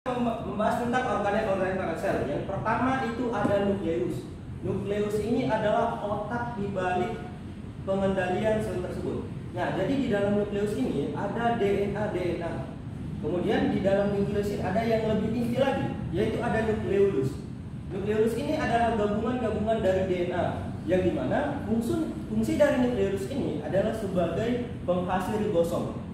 Membahas tentang organel sel. Yang pertama itu ada nukleus. Nukleus ini adalah otak di balik pengendalian sel tersebut. Nah, jadi di dalam nukleus ini ada DNA. Kemudian di dalam nukleus ini ada yang lebih inti lagi, yaitu ada nukleolus. Nukleolus ini adalah gabungan-gabungan dari DNA, yang dimana fungsi dari nukleolus ini adalah sebagai penghasil ribosom.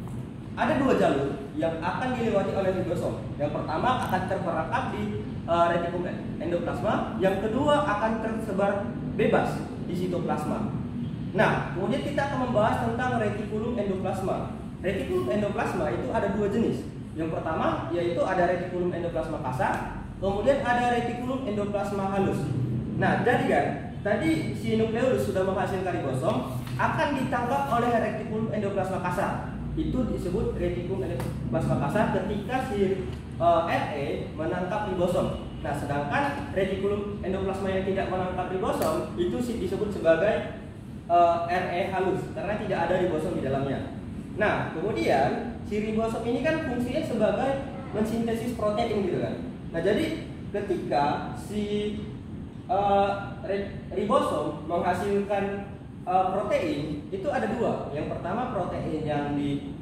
Ada dua jalur yang akan dilewati oleh ribosom. Yang pertama akan terperangkap di retikulum endoplasma, yang kedua akan tersebar bebas di sitoplasma. Nah, kemudian kita akan membahas tentang retikulum endoplasma. Retikulum endoplasma itu ada dua jenis. Yang pertama yaitu ada retikulum endoplasma kasar, kemudian ada retikulum endoplasma halus. Nah, jadi kan tadi si nukleolus sudah menghasilkan ribosom akan ditangkap oleh retikulum endoplasma kasar. Itu disebut retikulum endoplasma kasar ketika si RE menangkap ribosom. Nah, sedangkan retikulum endoplasma yang tidak menangkap ribosom itu disebut sebagai RE halus karena tidak ada ribosom di dalamnya. Nah, kemudian si ribosom ini kan fungsinya sebagai mensintesis protein gitu kan. Nah, jadi ketika si ribosom menghasilkan protein itu ada dua. Yang pertama protein yang di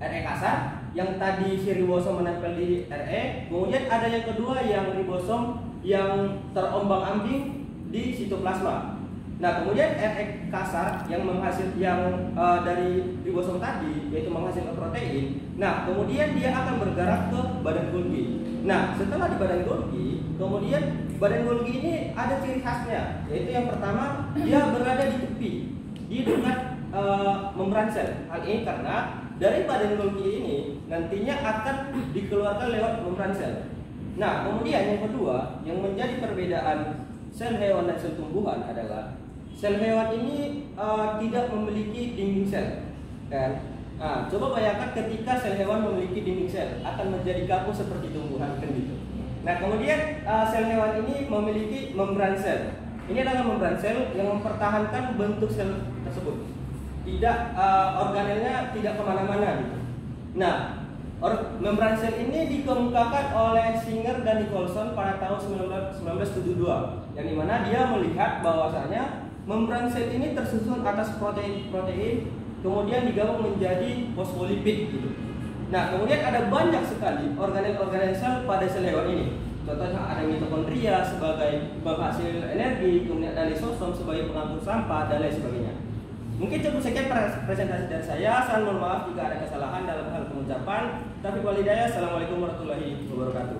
RE kasar yang tadi si ribosom menempel di RE, kemudian ada yang kedua yang ribosom yang terombang-ambing di sitoplasma. Nah, kemudian RE kasar yang dari ribosom tadi yaitu menghasilkan protein. Nah, kemudian dia akan bergerak ke badan Golgi. Nah, setelah di badan Golgi, kemudian badan Golgi ini ada ciri khasnya, yaitu yang pertama dia berada di tepi, di dekat membran sel. Hal ini karena dari badan Golgi ini nantinya akan dikeluarkan lewat membran sel. Nah, kemudian yang kedua yang menjadi perbedaan sel hewan dan sel tumbuhan adalah sel hewan ini tidak memiliki dinding sel, kan? Nah, coba bayangkan ketika sel hewan memiliki dinding sel akan menjadi kaku seperti tumbuhan, kan gitu. Nah, kemudian sel hewan ini memiliki membran sel. Ini adalah membran sel yang mempertahankan bentuk sel tersebut. Tidak organelnya tidak kemana-mana gitu. Nah, membran sel ini dikemukakan oleh Singer dan Nicholson pada tahun 1972, yang dimana dia melihat bahwasanya membran sel ini tersusun atas protein, kemudian digabung menjadi fosfolipid gitu. Nah, kemudian ada banyak sekali organel-organel sel pada sel hewan ini. Contohnya ada mitokondria sebagai penghasil energi, kemudian ada lisosom sebagai pengangkut sampah dan lain sebagainya. Mungkin cukup sekian presentasi dari saya. Saya mohon maaf jika ada kesalahan dalam hal pengucapan. Taufiq wal hidayah. Assalamualaikum warahmatullahi wabarakatuh.